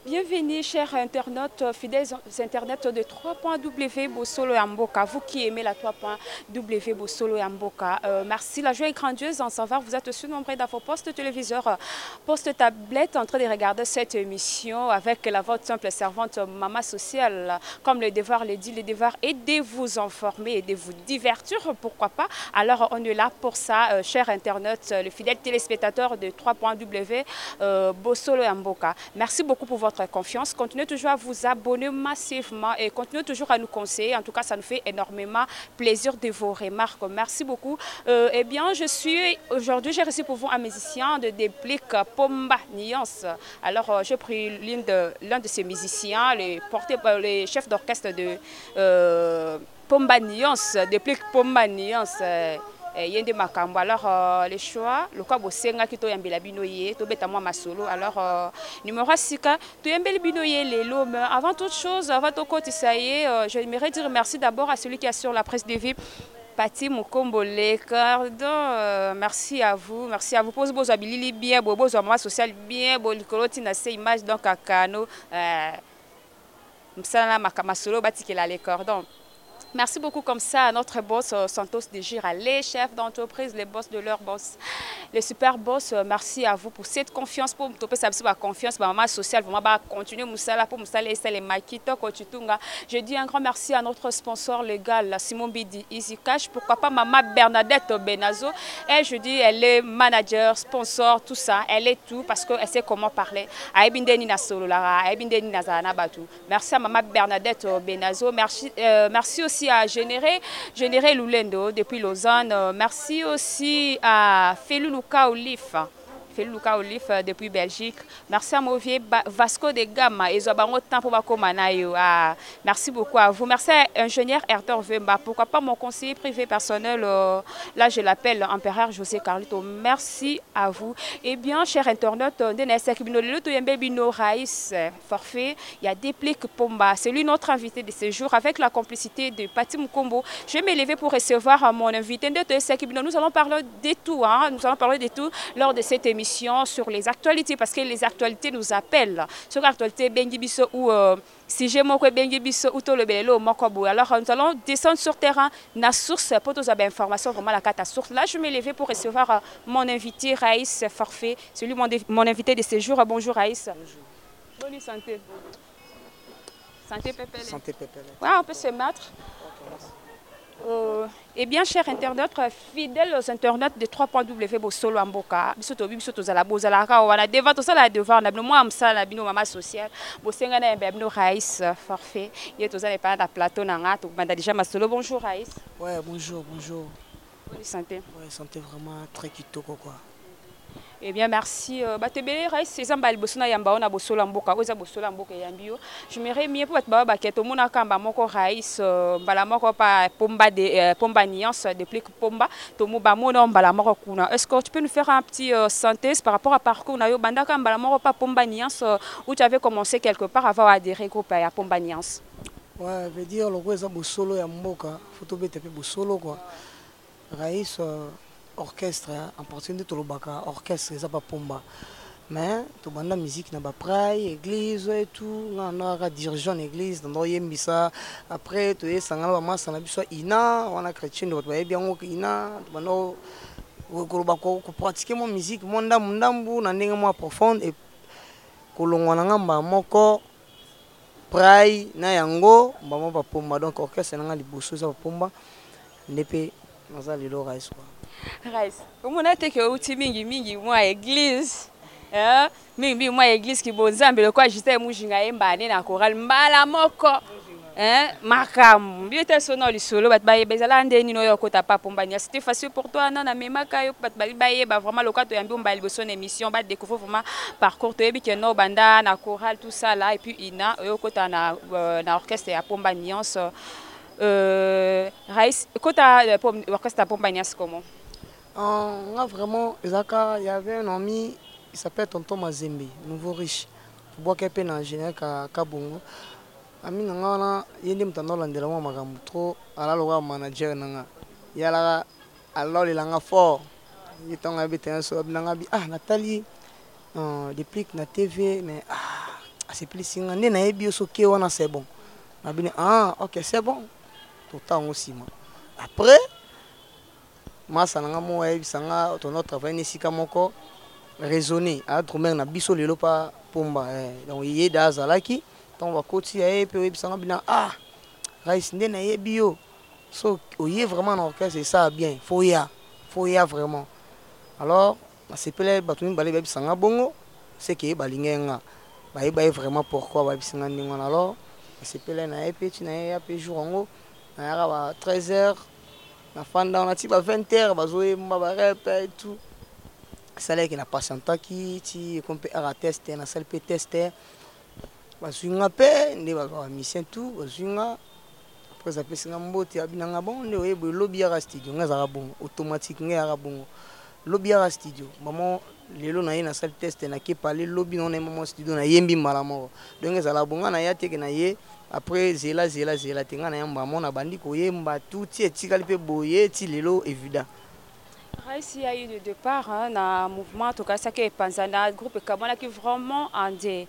Bienvenue chers internautes, fidèles internautes de 3.W Bosolo Yamboka. Vous qui aimez la 3.W Bosolo Yamboka, merci. La joie est grandiose en savoir. Vous êtes surnombrés dans vos postes téléviseurs, postes tablettes en train de regarder cette émission avec la votre simple servante Maman Sociale. Comme le devoir le dit, le devoir est de vous informer et de vous divertir, pourquoi pas. Alors on est là pour ça, chers internautes, le fidèle téléspectateur de 3.W Bosolo Yamboka. Merci beaucoup pour votre confiance. Continuez toujours à vous abonner massivement et continuez toujours à nous conseiller. En tout cas, ça nous fait énormément plaisir de vos remarques. Merci beaucoup. Eh bien, aujourd'hui, j'ai reçu pour vous un musicien de déplique Pomba Nuance. Alors, j'ai pris l'un de ces musiciens, le chef d'orchestre de Pomba Nuance, déplique Pomba Nuance. Yende makambo. Alors les choix le cas bosenga kito yambela binoye to beta moi masolo. Alors numéro 6 to yambela binoye lelo. Mais avant toute chose, avant tout côté ça y est, j'aimerais dire merci d'abord à celui qui assure la presse de vie, Pati Mukombo Lecardo. Merci à vous pour vos habilités bien, vos mouvements sociaux bien, vos licoloti na ces images donc à Kano msala makamasolo batikela les cordons. Merci beaucoup comme ça à notre boss Santos de les chefs d'entreprise, les boss de leur boss, les super boss. Merci à vous pour cette confiance, pour me toper ça la confiance, maman sociale, vraiment continuer Moussala pour Moussala et les Makito Kochitunga. Je dis un grand merci à notre sponsor légal, Simon Bidi Easy Cash. Pourquoi pas maman Bernadette Benazo. Et je dis elle est manager, sponsor, tout ça, elle est tout parce qu'elle sait comment parler. Merci à maman Bernadette Benazo. Merci aussi à Généré Loulendo depuis Lausanne. Merci aussi à Feloulouka Olif. Feloulouka Olif depuis Belgique. Merci à Movier Vasco de Gama et Zobango Tempo Bakomanayo. Merci beaucoup à vous. Merci à ingénieur Hertor Vemba. Pourquoi pas mon conseiller privé personnel, là je l'appelle Empereur José Carlito. Merci à vous. Eh bien, chers internautes, forfait, il y a des pliques Pomba. C'est lui notre invité de ce jour avec la complicité de Pati Mukombo. Je vais m'élever pour recevoir mon invité. Nous allons parler de tout. Nous allons parler de tout lors de cette émission sur les actualités parce que les actualités nous appellent. Sur l'actualité Bengibiso ou si j'ai mon Bengibiso ou tout le bélo Mokobo. Alors nous allons descendre sur terrain, la source pour tous les informations, vraiment la carte à source. Là, je vais m'élever pour recevoir mon invité Raïs Forfait, celui mon invité de ce jour. Bonjour Raïs. Bonjour. Bonne santé. Santé Pépé. Santé Pépé. Ouais, on peut se mettre. Eh bien, chers internautes, fidèles aux internautes de 3.W Bosolo Yamboka, bisoto zala bozalaka wana devant tout ça là devant na moi amsala bino mama sociale bosenga na bino Raïs Forfait ye to zala pas na plateau na nga to banda déjà masolo. Bonjour Raïs. Ouais, bonjour. Bonne santé. Ouais, santé vraiment très kitoko quoi. Eh bien, merci. Batebele Raïs, c'est un bal bosona yamba on a Bosolo Yamboka, oza Bosolo Yamboka yambio. Je m'aimerais mieux pour être baketo mona kamba moko Raïs bala moko pa Pomba de Pomba Nuance depuis que Pomba to mo ba mona bala moko kuna. Est-ce que tu peux nous faire un petit synthèse par rapport à parcours na yo banda kamba bala moko pa Pomba Nuance où tu avais commencé quelque part avant adhérer groupe à Pomba Nuance? Ouais, veut dire le roi Bosolo Yamboka, photo bête Bosolo quoi. Raïs orchestre en partie de Tolobaka, orchestre, ça pas Pomba. Mais tout le monde la musique n'a pas praille, église et tout. On a dirigeant l'église, on a yembisa. Après, tu es sans la masse, on a besoin ina, on a chrétien, on a bien au ina, on a pratiquer mon musique, mon ndambu, na nenga moi profonde et kolongwana ngamba moko praille na yango, mbamo pa Pomba. Donc orchestre na liboso ça pa Pomba. Nepe naza lilo Raïs quoi. Raïs, comment on a été que outil mingi moi église, mingi moi église qui bonzambe le quoi j'étais mujinga embane na chorale mbala moko, makam, bien te sonno li solo bat baye bezala ndeni no yo kota pa Pomba Nuance. C'était facile pour toi na memaka yo bat baye ba vraiment le quoi to yambi mbali bo son émission bat découvrir vraiment parcours to yebi que no banda na chorale tout ça là et puis ina yo kota na orchestre ya Pomba Nuance. Raïs, quand tu as l'orchestre à Pomba Nuance comment? Vraiment, il y avait un ami, il s'appelle Tonton Mazembe, nouveau riche. Pour boire quelqu'un en général à Bongo. Ami nanga il y a des gens qui ont makambo trop ala loga manager nanga. Yala alors il a fort. Il est en habitant sur nanga bi ah Nathalie déplique na TV mais c'est plus singa né na ebi so ke wana c'est bon. Na bini OK c'est bon. Tout temps aussi moi. Après masa nanga mo ebisanga ton autre travail ni sika moko raisonner à dromer na biso lelo pa pomba donc yé dazalaki donc bakoti ya pe ebisanga bina Raïs nde na yebi yo so oye vraiment dans orchestre c'est ça bien faut ya vraiment alors c'est pelé batuni balé ebisanga bongo c'est que balingenga ba vraiment pourquoi ba ebisanga ndingo alors c'est pelé na yepi tu na ya pe jour ngo na ya ba 13h na fanda on a ti ba 20h bazoe mba ba rep et tout ça là qui na patienta qui ti compé à tester na salle pe tester bazwinga pe nde ba mission tout bazwinga après après singa mbote abinanga bon nde oyebo lobby ya studio ngazaka bon automatique ngaya bon lobby ya studio maman lelo na ye na salle test na ke parler lobby non na maman studio na yembi malamo donc ezala bonga na ya teke na ye après zela tenga na yamba mona bandi ko yemba tout ti etikali pe boye ti lelo évident. Raïs, il y a eu le départ dans le mouvement, en tout cas, ça qui est pensé dans le groupe Kabana qui est vraiment en dé.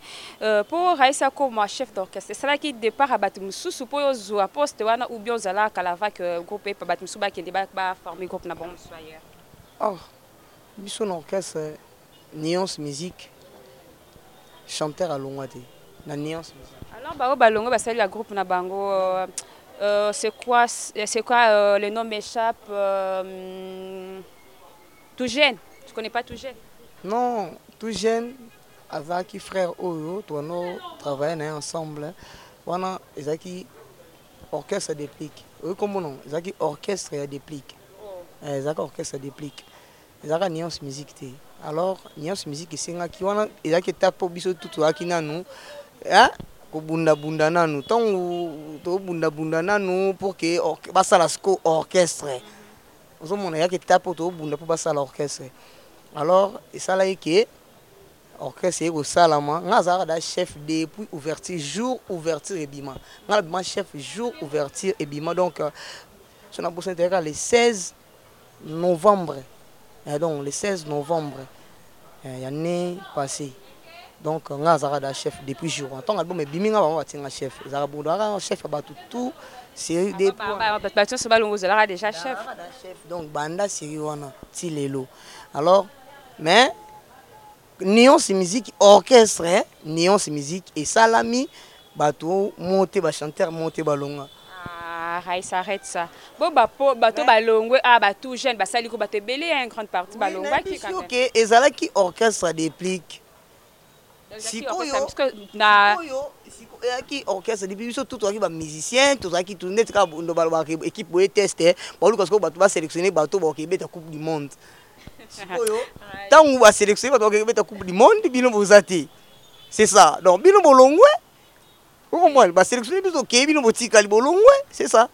Pour Raïs, comme chef d'orchestre, c'est là qui départ à Batumsou, pour un poste ou bien aux ala Kalava que le groupe Batumsou qui débat formé groupe na bon soyeur. Oh, son orchestre Nuance Musique chanteur à Longwate, na Nuance Musique. Alors balongo ba la groupe na bango c'est quoi le nom m'échappe tout jeune. Tu connais pas tout jeune? Non, tout jeune avec frère Oyo, toi nous travaillons ensemble. Voilà, ils orchestre déplique. Oui, comment non? Ils orchestre déplique. Ils orchestre déplique. Ils ont Nuance Musique. Alors, Nuance Musique, c'est un qui wana ils tape pour biso tout aki nanu. Hein? Ko bunda nanu. Tant to bunda nanu pour que basa la orchestre. Nous mon ya qui tape pour bunda pour basa l'orchestre. Alors, et ça là qui orchestre est au salama. Ngazara da chef depuis ouverture et bima. Ngala chef jour ouverture et bima donc son absence était le 16 novembre. Donc le 16 novembre l'année passée. Donc ngazara da chef depuis jour. En tant album bimi nga ba tinga chef. Zara bundara chef ba tout série des bato so balongo zala déjà chef. Donc banda série wana ti lelo. Alors mais Nuance Musique orchestre, Nuance Musique et Salami, bateau monter ba chanteur monter balonga. Raïs arrête ça. Bon bateau balongo bateau jeune basali ko bateau belé une grande partie balongo qui quand même. OK, ezala qui orchestre déplique. Sikoyo na qui orchestre depuis biso tout qui ba musicien, tout qui tout net ka ndo ba équipe boye tester, ba lu parce que bateau ba sélectionner bateau ba ki beta coupe du monde. Tant on va sélectionner la coupe du monde, bino bozati. C'est ça. Donc bino bolongwe. Au moins va sélectionner biso ke bino botikali bolongwe, c'est ça.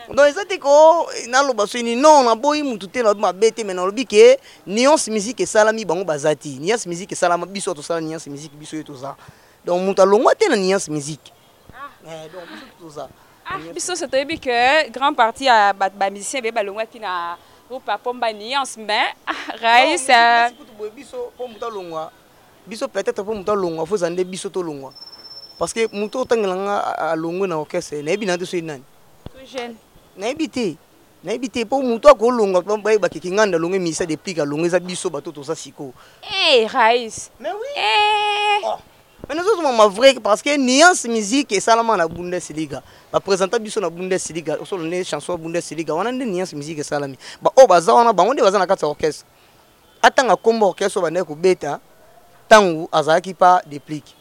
Donc ezati ko na lo basoni non na boyi mutu te na ba bete mais na lobi ke Nuance Musique et Salami bango bazati. Nuance Musique et Salama biso to sala Nuance Musique biso to ça. Donc muta longwa te na Nuance Musique. Donc biso to ça. Biso c'est bien que grand partie à ba musicien be balongwa ki na ou pas pomba Nuance mais Raïs biso pour muta longwa. Biso peut-être pour muta longwa faut zande biso to longwa. Parce que muto tangela a longwa na orchestre na ebi na to so nani. Tout jeune. Na ebité pour muto ko longwa ba ki nganda longwe misa de pika longwe za biso bato to sa siko. Raïs. Mais oui. Mais nous sommes vrai parce que Nuance Musique et Salama na Bundesliga. Ba présenter biso na Bundesliga, so les chansons Bundesliga, on a des Nuance Musique et Salami. Ba baza wana ba onde baza na kata orchestre. Atanga kombo orchestre ba ndeko beta tangu azaki pas déplique.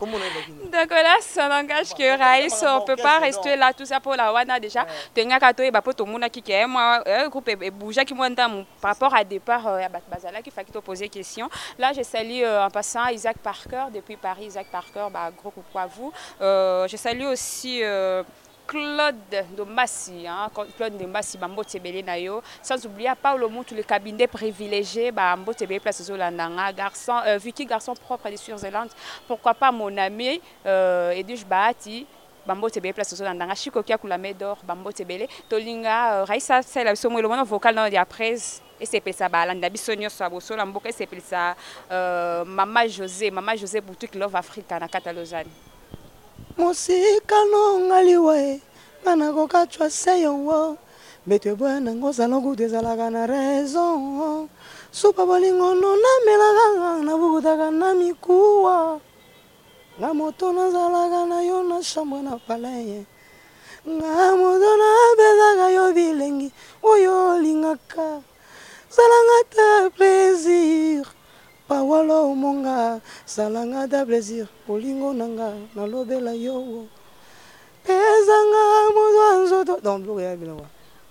Donc là, ça n'engage que Raïs, on ne peut pas rester là, tout ça pour la WANA déjà. Tenga kato et bapo tout le monde qui est moi, groupe et bouger qui monte par rapport à départ à Bazala qui fait te poser question. Là, je salue en passant Isaac Parker depuis Paris, Isaac Parker, gros coucou à vous. Je salue aussi Claude Ndombasi, hein, Claude Ndombasi, Bambo Tebele Nayo, sans oublier Paulo Moutou, le cabinet privilégié, Bambo Tebele Place Zolandanga, garçon, Vicky garçon propre de Sur-Zélande, pourquoi pas mon ami Edouche Bahati, Bambo Tebele Place Zolandanga, Chico Kia Medor, Bambo Tebele, Tolinga, Raissa, c'est la somme, le moment vocal dans la presse. Et c'est pour ça, balanda bisonyo sabo sola mboka et c'est pour ça, Mama José boutique Love Africa na Catalogne. Musika nongaliwe bana kokachwa seyo bete bwana ngozala kutezalaka na raison supa bolingo nona melaka na bukutaka na mikuwa nga moto nazalaka na yo na chambre na palais nga moto napezaka yo bilengi oyo olingaka zalanga ta plaisir Pawalo monga salanga da plaisir olingo nanga na lobela yo pezanga mozo donc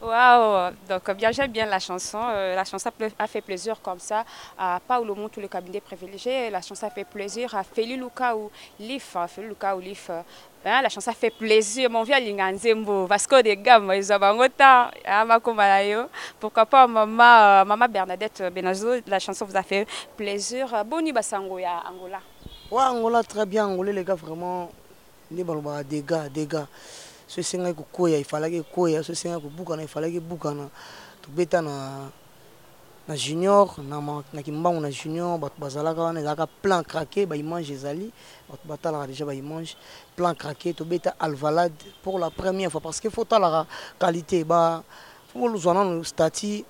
Waouh, donc bien j'aime bien la chanson. La chanson a fait plaisir comme ça à Paulo Montou, le cabinet privilégié. La chanson a fait plaisir à Feli Luka ou Lif. Hein, la chanson a fait plaisir. Mon vieux Linganzembo, Vasco de Gama, ils ont autant. Pourquoi pas Maman Bernadette Benazo, la chanson vous a fait plaisir. Boni Basangoya, Angola. Ouais, Angola très bien. Angola les gars vraiment, des gars. Ce singa kukoya il fallait que koya ce singa kubukana il fallait que bukana to beta na junior na kimbangu na junior bat bazalaka wana zaka plan craqué ba image ezali bat batala déjà ba image plan craqué to beta Alvalade pour la première fois parce que faut la qualité ba faut le zona no statut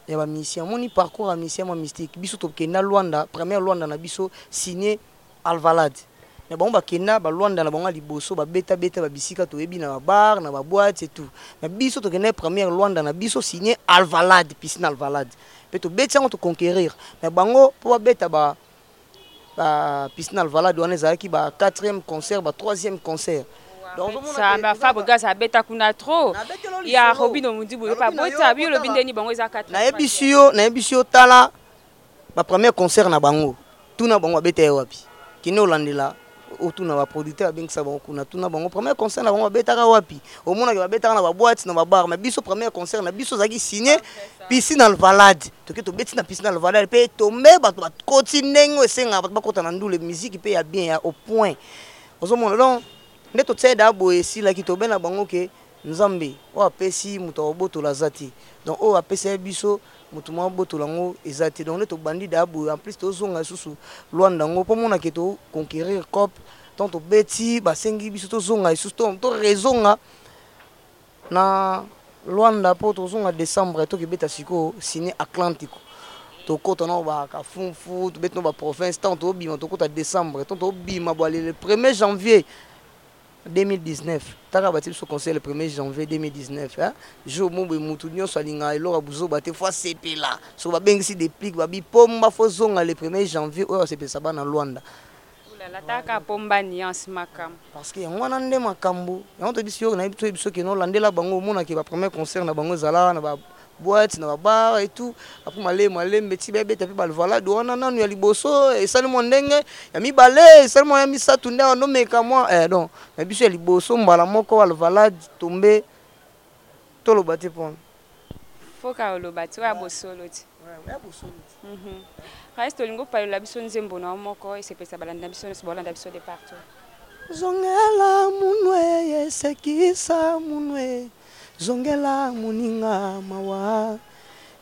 ya ba mission moni parcours à mission ma mystique biso to kenda Luanda première Luanda na biso signé Alvalade. Mais bon, bakena ba Luanda na bango liboso ba beta ba bisika to yebi na ba bar na ba boîte et tout. Mais biso to kena première Luanda na biso signé Alvalade, piscine Alvalade. Pe to beta to conquérir. Mais bango pour ba beta ba piscine Alvalade on ezaki ba 4e concert, ba 3e concert. Donc ça ba Fabre Gaz a beta kuna trop. Il y a Robino Mundi boye pa bota bi lo bindeni bango eza 4. Na ebisio tala ba premier concert na bango. Tuna bango beta wapi. Kino landela autour na producteur bien que ça va kuna tuna bango premier concert na bango betaka wapi au monde que betaka na ba boîte na ba bar mais biso premier concert na biso zaki signé piscine Alvalade to ke to beti na piscine Alvalade pe tombe ba koti nengo esenga ba kota na ndule musique pe ya bien ya au point ozo mona donc ndeto tseda boye si la ki to bena bango ke nzambe o apesi muto oboto la zati donc o apesi biso mutu mwa boto lango ezati donc to bandi dabo en plus to zonga susu Luanda ngo po mona ke to conquérir cop tant to beti basengi biso to zonga susu to rezonga na Luanda po to zonga décembre to ke beta siko signé Atlantico to kota na ba ka funfu to beto ba province tant to bima to kota décembre tant to bima bo le 1er janvier 2019 taka bati biso conseil le 1er janvier 2019 hein jour mo be mutu nyonso alinga elora buzo bate fois sepela so ba bengisi déplique ba bi pomba fo zonga le 1er janvier oyo sepesa bana Luanda la taka pomba nuance makam parce que yango wana nde makambo yango to biso na biso ke no landela bango mona ke ba premier concert na bango zala na ba boîte na ba bar et tout après malé mbeti bebe tapi ba Alvalade wana nanu ya liboso et sali mo ndenge ya mibale sali mo ya misatu nde no meka moi donc na biso ya liboso mbala moko Alvalade tombe to lo bati pon foka lo bati wa bosolo ti ya bosolo reste lingo pa la biso nzembo na moko et c'est pesa balanda biso de partout zongela munwe yesekisa munwe zongela muninga mawa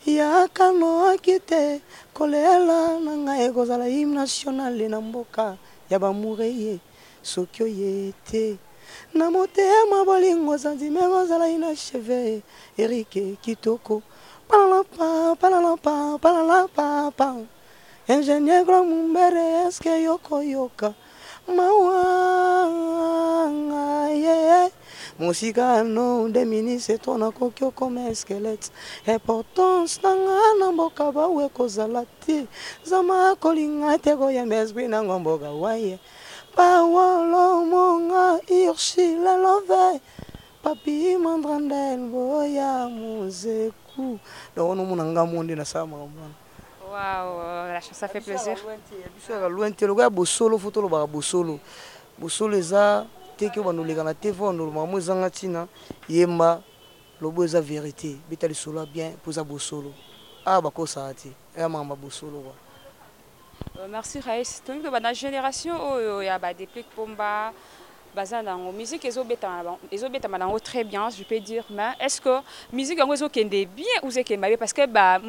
ya kano akite kolela nanga ekozala hymne national na mboka ya bamureye sokyo yete na motema bolingo sentime kozala inacheve Eric Kitoko pa ingénieur grand mumbere eske yoka mawa Musika no de ministre tona kokyo comme squelette importance nanga na mboka bawe kozalati zama kolinga te ko yemesbi na mboka waye Pawolo monga irshi la love papi mandrandel boya muzeku donc on monanga monde na sama mwana waouh la chanson fait plaisir biso ya loin te lo ga bosolo photo lo ba bosolo eza te ke banoleka na te fo normalement ezanga ntina yemba lobo eza vérité beta lisolo bien mpo eza bosolo awa bakosaka te eya makambo ya bosolo kwa. Merci Raïs. Donc la génération où il y a des plics pomba bazanango musique ezobeta malango très bien je peux dire mais est-ce que musique yango ezokende bien ou ezokende mabe parce que ba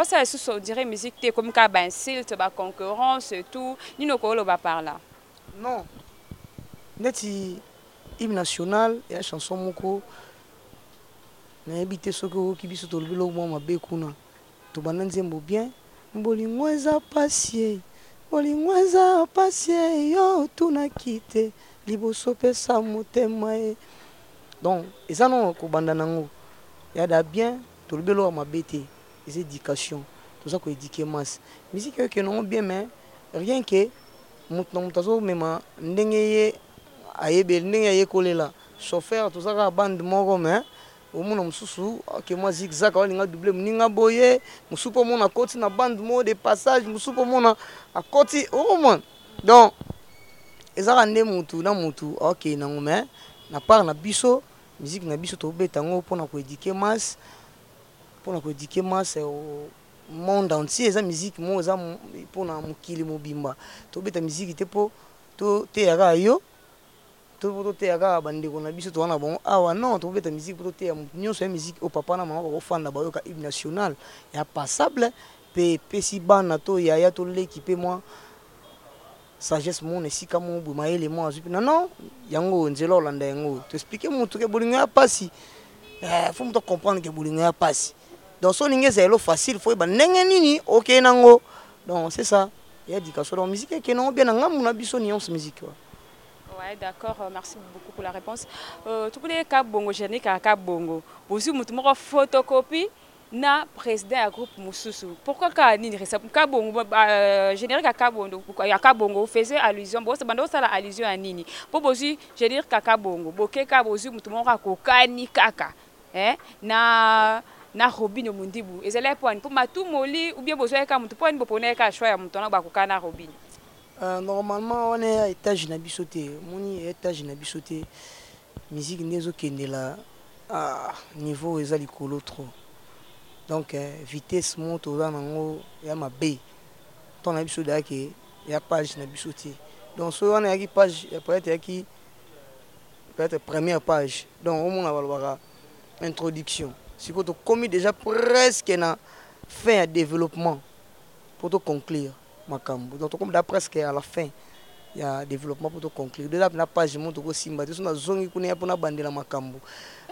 ça on dirait musique te comme ka ba insulte ba concurrence et tout nino ko lo ba par là. Non. Neti hymne national et la chanson moko na ebité soko ki biso to lobelo mo mabe kuna to bananzembo bien bolingo eza pasie yo tunakite liboso pesa motema e donc eza non kobanda nango ya da bien to lobelo mabe te les éducation tout ça ko éduquer masse musique que non bien mais rien que mutazo mema ndenge ye ayebeli ndenge ayekolela chauffeur tozaka bande moko mais omona mosusu akema zigzag awalinga double moninga boye mosusu mpo omona akoti na bande moko de passage mosusu mpo omona akoti omona donc ezaka nde mutu na mutu akei nango mais na part na biso musique na biso tobeta yango mpona koéduke masse monde entier eza musique moko eza mpona mokili mobimba tobeta musique te mpo toteyaka yo toteyaka bandeko na biso towana bango awa non tobeta musique mpo toteya motu nyonso ya musique oyo papa na mama bakofanda bayoka hymne national ya passable mpe epesi bana to yaya toleki mpe mwa sagesse mona esika mo boye mayele mo azwi mpe non yango nzela olanda yango toexplike motu ke bolingo ya pasi fo moto comprendre ke bolingo ya pasi donc so olingi eza elo facile fo yeba ndenge nini okei nango donc c'est ça ya éducation donc musique ekei nango bien na ngambu na biso nyonso musique wa. Ouais, d'accord, merci beaucoup pour la réponse. Tu connais Kabongo, Génie Kabongo. Vous avez une photocopie na président du groupe Moussousou. Pourquoi Kabongo, générique Kabongo, Kabongo faisait allusion, bon, c'est ça la allusion à Nini. Pour vous, générique Kabongo, Boké Kabozu, Moutoumora Kokani Kaka. Na Robin Mundibu. Et c'est là pour Matou Moli ou bien besoin de Moutou pour une bonne choix à Moutona Bakokana Robin. Normalement on est à étage na bisoté moni étage na bisoté musique nezo kendela à niveau eza likolo trop donc vitesse monte oza nango ya mabe ton na biso da ke ya page na bisoté donc so on a qui page ya peut-être première page donc au moins balobaka introduction siko to commis déjà presque na fin à développement pour te conclure makambo donc comme d'après presque à la fin il y a développement pour te conclure de là na page monte ko simba te so na zongi kuna ya pona bandela makambo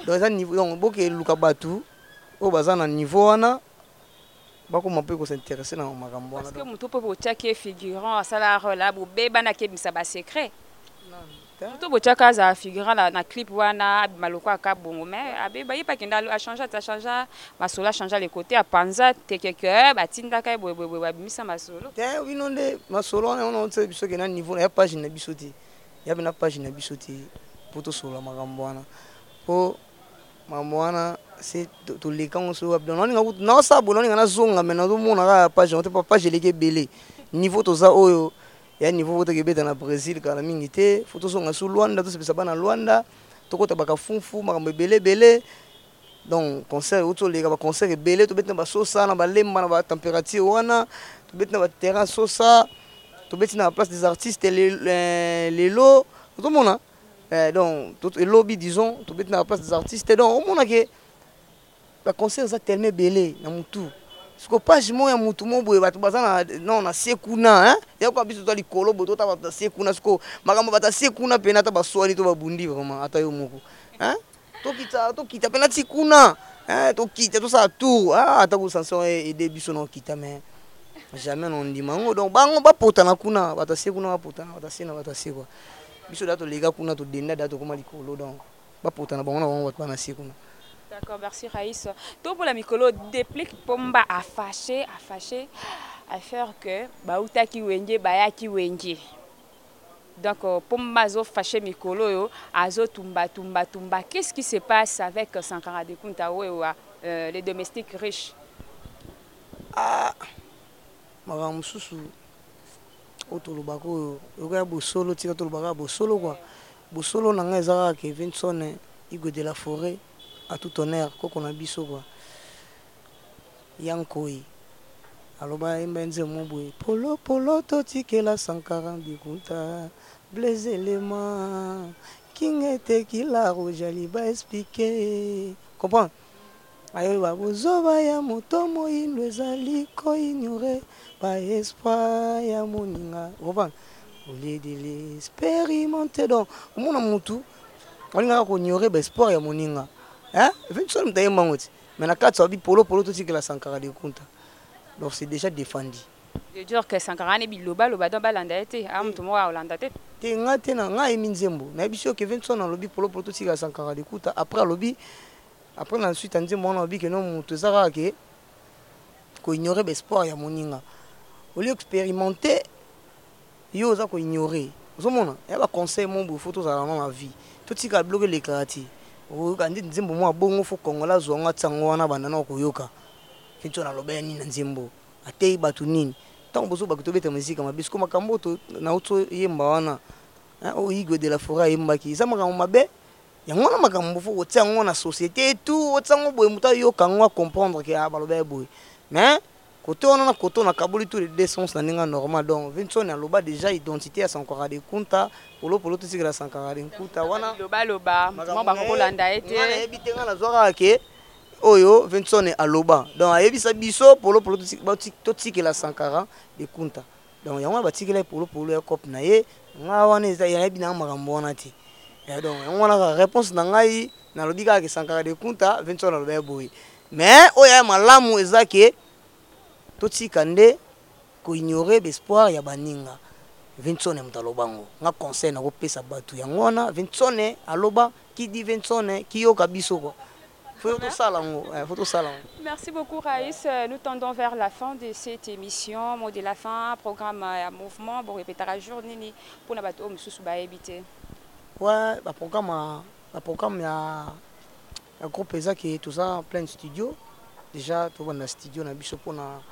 donc ça niveau donc boke luka batu o bazana niveau wana bako mpe ko s'intéresser na makambo wana parce que muto po tchaki figurant à sala là bo beba na ke bisa ba secret muto bo tchaka za figurant na clip wana maloko akabongo mais abeba yipa kenda a changer masolo a changer les côtés a panza te quelque batinda kai bo bimisa masolo te winonde masolo on tse biso ke na niveau ya page na biso te ya na page na biso te poto solo makambo wana po mambo wana c'est to les quand so abdon non ça bon on na zonga mais na mona ka page on te page leke belé niveau to za oyo ya niveau voto ke beta na Brésil kala mingi te photo songa su Luanda to se bana Luanda to kota baka funfu makambo belé donc concert auto les ba concert belé to beta ba sosa na ba lemba na ba température wana to beta ba terrain sosa to beta na place des artistes les lots tout le monde donc tout le lobby disons to beta na place des artistes donc au monde que ba concert ça tellement belé na mutu siko page mo ya mutu mo boye bato bazana non na sekuna hein ya kwa biso to likolo boto ta ba sekuna siko makambo bata sekuna pena ta baswali to babundi vraiment ata yo moko hein to kita pena tikuna hein to kita to sa tour ata ko sanson et début sono kita mais jamais non dimango donc bango ba potana kuna bata sekuna ba potana bata sena bata sekwa biso dato lega kuna to denda dato koma likolo donc ba potana bango na bango bata na sekuna. D'accord, merci Raïs. Tout pour la micolo déplique pomba à fâcher, à faire que baouta ki wenge, baya ki wenge. Donc pomba zo fâché micolo yo, azo tumba. Qu'est-ce qui se passe avec Sankara de Kunta les domestiques riches? Ah, madame Soussou, otolo bako, yoga bo solo, tika tolo baka bo solo quoi. bosolo na nga ezaka ke Vinson Igwe de la Forêt à tout honneur koko na biso quoi Yankoi aloba yemba nzembo boye polo polo totikela 140 bikuta Blaise Elema King était qui la rouge aliba expliquer comprends ayo babuzoba ya moto moyindo ezali ko ignorer ba espoir ya moninga comprends au lieu de l'expérimenter donc omona mutu olinga ko ignorer ba espoir ya moninga hein Vinson mtayemba ngoti mais na kati sabi polo polo totikela 140 bikuta donc c'est déjà défendu. De dire que Sankara ne biloba loba dans balanda été am to mo Hollande té te ngate na ngai minzembo na biso ke Vinson na lobi polo polo totikela 140 bikuta après lobi après la suite nzembo na lobi ke no mutu zara ke ko ignorer l'espoir ya moninga au lieu expérimenter yo za ko ignorer ozomona ya ba conseil mon bo photo za na vie totika bloquer les karati o kandi nzembo mo abongo fo kongola zonga tsango wana banda na ko yoka Vinson na loba ni na nzembo atei batu nini tant bozo ba kutobeta muzika mabisiko makambo to na uto yemba wana o Igwe de la Forêt yemba ki za makambo mabe yango na makambo fo ko tsango na société et tout tsango boy muta yoka ngwa comprendre que ba loba boy mais côté on a côté on a kabuli tous les deux sens na ninga normal donc Vinson a loba déjà identité à son corps de kunta polo polo to sikira 140 kunta wana loba mo ba ko landa été na ebitenga na zwaka ke oyo Vinson a loba donc ayebisa biso polo polo to tikela 140 de kunta donc yango ba tikela polo polo ya cop na ye nga wana eza ya bina makambo wana ti donc yango na réponse na ngai na lobika ke 140 de kunta Vinson a loba boy mais oya malamu ezake totika nde ko ignorer l'espoir ya baninga Vinson mtalobango nga conseil na ko pesa batu yango wana Vinson aloba qui dit Vinson qui yoka biso ko Merci beaucoup Raïs. Nous tendons vers la fin de cette émission. Mot de la fin, programme à mouvement, bon répéter à journée pour n'abattre au sous éviter. Ouais, le programme il y a un groupe qui est tout ça plein de studios. Déjà tout dans studio na biso pour la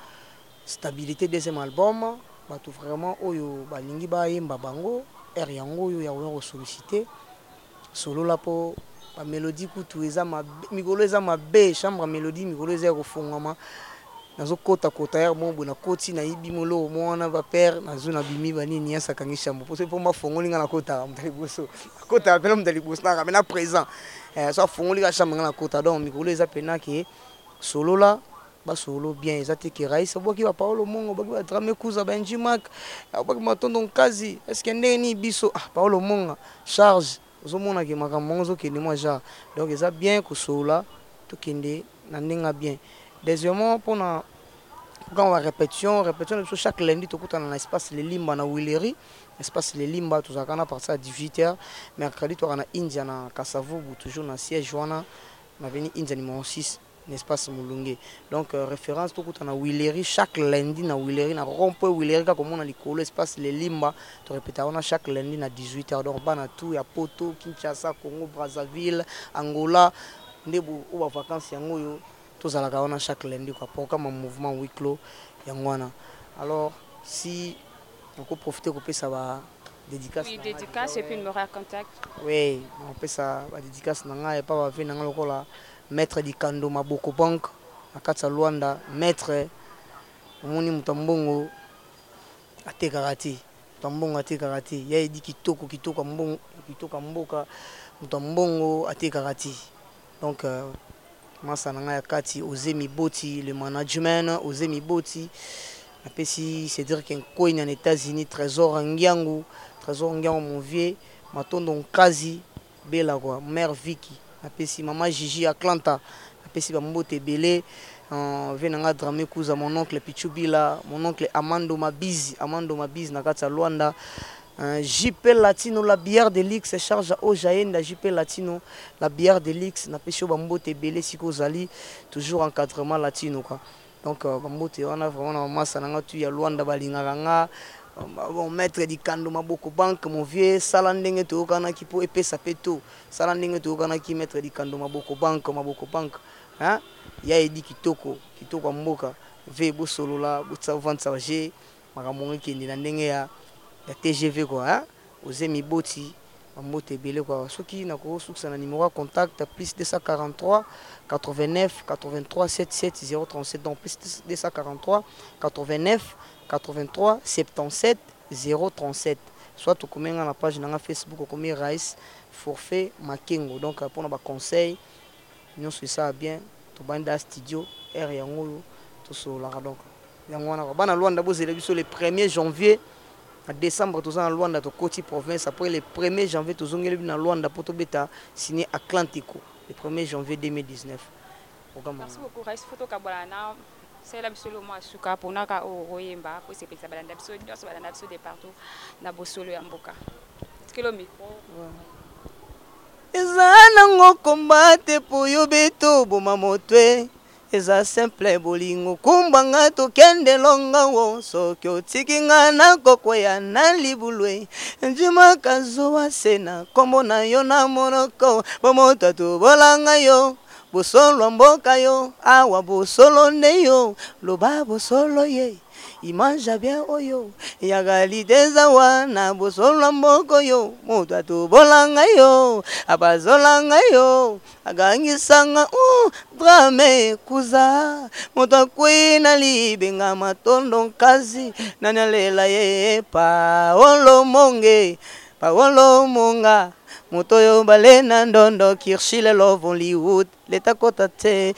stabilité deuxième album. Bah tout vraiment oyo balingi ba yemba bango, er yango yo ya wero solliciter. Solo la po la mélodie kutu eza ma migolo eza mabe chambre mélodie migolo eza kofungama nazo kota kota ya mombo na koti na ibimolo mwana ba père nazo na bimi banini ya sakangisha mbo pose po mafongoli nga na kota mtali boso kota pela mtali boso na kamena présent so fongoli ka chambre nga na kota donc migolo eza pena ke solo la ba solo bien eza te ke Raïs boki ba Paolo Mongo boki ba drame kuza ba Njimak boki matondo kazi est-ce que ndeni biso Paolo Mongo charge ozomona ke makambo zo ke moi ja donc ça bien ko sola to kende na ndinga bien deuxièmement pour na quand on va répétition chaque lundi to kutana na espace les limba na Willery espace les limba to zakana partir à 18h mercredi to na India na Kasavubu toujours na siège wana na veni India numéro 6 l'espace Mulunge donc référence tout na Willery chaque lundi na Willery na rond-point Willery ka comme on a likolo espace les limba to répéter on a chaque lundi na 18h donc bana tout ya Poto Kinshasa Congo Brazzaville Angola ndebo o ba vacances yango yo to zalaka on a chaque lundi quoi pour comme un mouvement huis clos yangwana alors si on peut profiter ko pesa ba dédicace oui dédicace et puis numéro à contact oui on pesa ba dédicace na nga et pas ba venir nga lokola maître di Kando Maboko Bank akatsa Luanda maître omoni mutambongo atekarati mutambongo atekarati ya edi kitoko mbongo kitoko mboka mutambongo atekarati donc masa nanga ya kati Ozemi Boti le management Ozemi Boti apesi c'est dire qu'un coin en États-Unis Trésor Ngiangu mon vieux matondo Nkazi bela quoi mère Vicky apesi maman Gigi Atlanta apesi bambote belé venanga drame kuza mon oncle Pichubila mon oncle Amando Mabizi na kati ya Luanda JP Latino la bière de Lix charge au Jaenda JP Latino la bière de Lix na pesi bambote belé siko zali toujours encadrement latino quoi donc bambote on a vraiment na massa nanga tu ya Luanda balingaka nga bon maître di Kando Maboko Bank mon vieux salandenge to kana ki po epesa peto salandenge to kana ki maître di Kando Maboko Bank hein ya edi kitoko mboka ve bo solo la bo tsavanza baje makamongo kendi na ndenge ya TGV quoi hein Ozemi Boti Bambote ebele quoi. Soki na ko suksa na numéro de contact plus 243 89 83 77 037 donc plus 243 89 83 77 037 soit tu commis dans la page na Facebook comme Rice forfait Makengo donc pour nos conseils nous c'est ça bien to banda studio R yango to so la donc yango wana bana Luanda bozela biso le 1er janvier en décembre tous en Luanda to Koti province après le 1er janvier tous ngeli na Luanda pour to beta signé Atlantico le 1er janvier 2019. Merci beaucoup Rice photo kabolana c'est la biso le mois suka pour naka o royemba pour se pesa balanda biso nyonso balanda biso de partout na bosolo ya mboka. Est-ce que le micro eza nango kombate po yo beto boma motwe eza simple bolingo kumbanga tokende longa wo soki otiki nga nakokwea na libulwe njima kazuwa sena kombo na yo na monoko bomoto tobolanga yo bosolo mboka yo awa bosolo nde yo loba bosolo ye imanja bien oyo yagalite zawa na bosolo mboko yo moto atobolanga yo abazolanga yo agangisanga drame kuza moto akwina libenga matondo nkazi nanyalela ye paolo monga moto yo balena ndondo kirshile love Hollywood leta kota te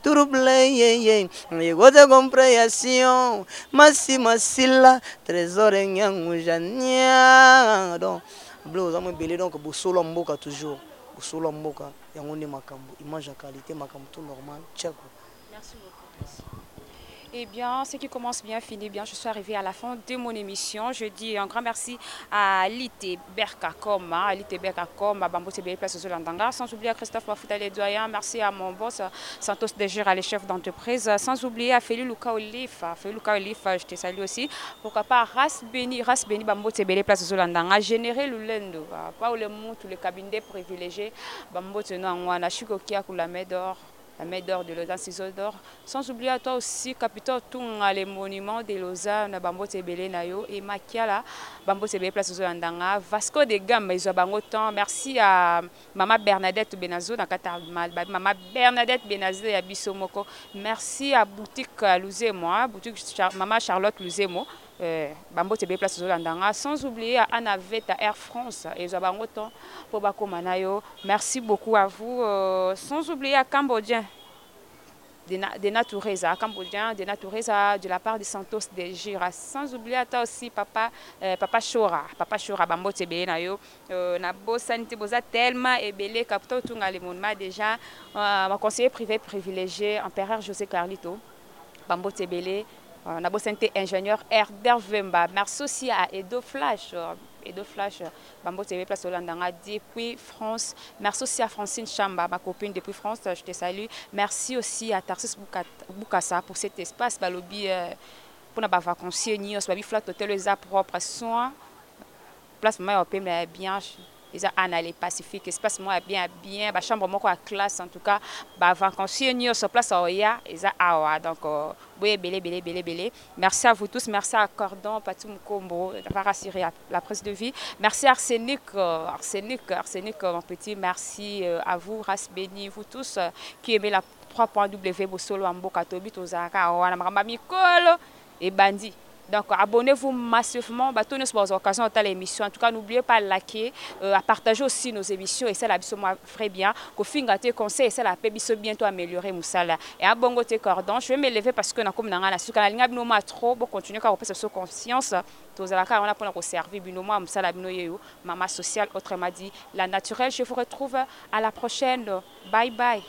trouble ye yegote compréhension masila trésor nyangu jania donc blo za mo belé donc bosolo mboka toujours bosolo mboka yango ne makambo image ya qualité makambo tout normal check. Merci beaucoup. Eh bien, ce qui commence bien finit bien. Je suis arrivée à la fin de mon émission. Je dis un grand merci à Lite Berkakom, à Bambo TB Place Zolandanga. Sans oublier à Christophe Mafouta les doyens. Merci à mon boss Santos Degir, les chefs d'entreprise. Sans oublier à Félix Luka Olif. Je te salue aussi. Pourquoi pas Ras Beni Bambo TB Place Zolandanga. Générer le lendo. Pas le mot, tous les cabinets privilégiés. Bambo Tenouangwana, Chikokia Koulamé d'or. La main d'or de Lausanne, ciseaux d'or. Sans oublier à toi aussi, capitaine, tous les monuments de Lausanne, Bambo Tebele Nayo et Makiala, Bambo Tebele Place Zolandanga, Vasco de Gama, ils ont temps. Merci à Maman Bernadette Benazo, Maman Bernadette Benazo et Abissomoko. Merci à Boutique Louzemo, Boutique Maman Charlotte Louzemo. Bambo Tebe Place Zolandanga, sans oublier à Anaveta Air France et Zabangoton pour Bakomanayo. Merci beaucoup à vous. Sans oublier à Cambodgien, de Natureza, Cambodgien, de Natureza de la part de Santos de Gira. Sans oublier à toi aussi, Papa Chora, Bambo Tebe Nayo. Na beau sanité, boza tellement et belé, capteur tout le monde déjà. Mon conseiller privé privilégié, Empereur José Carlito, Bambo Tebele. On a beau santé ingénieur Herder Vemba. Merci aussi à Edo Flash, Bambo TV Place Holandanga depuis France. Merci aussi à Francine Chamba, ma copine depuis France, je te salue. Merci aussi à Tarsis Boukassa pour cet espace, lobby pour nos vacanciers, nous avons flat hôtel les propres soins. Place moi mais bien. Les annales pacifiques, espace moi bien, ma chambre moi quoi classe en tout cas, vacanciers nous sur place oya, awa donc belé. Merci à vous tous, merci à Cordon, Patum Kombo d'avoir assuré la presse de vie. Merci Arsenic mon petit, merci à vous Ras Béni, vous tous qui aimez la 3.W Bosolo Amboka Tobi Tozaka, Awa Namamba Mikolo et Bandi. Donc abonnez-vous massivement, tenez sur vos occasions à l'émission. En tout cas, n'oubliez pas de liker, à partager aussi nos émissions et ça la biso moi très bien. Qu'au fin gâté conseil et ça la paix biso bientôt améliorer moussala. Et à bongo te cordon, je vais me lever parce que na comme na suka la ligne bino ma trop bon continuer car on peut se conscience. Tous à la car on a pour nous servir bino moi moussala bino yeyo, maman sociale autrement dit la naturelle. Je vous retrouve à la prochaine. Bye bye.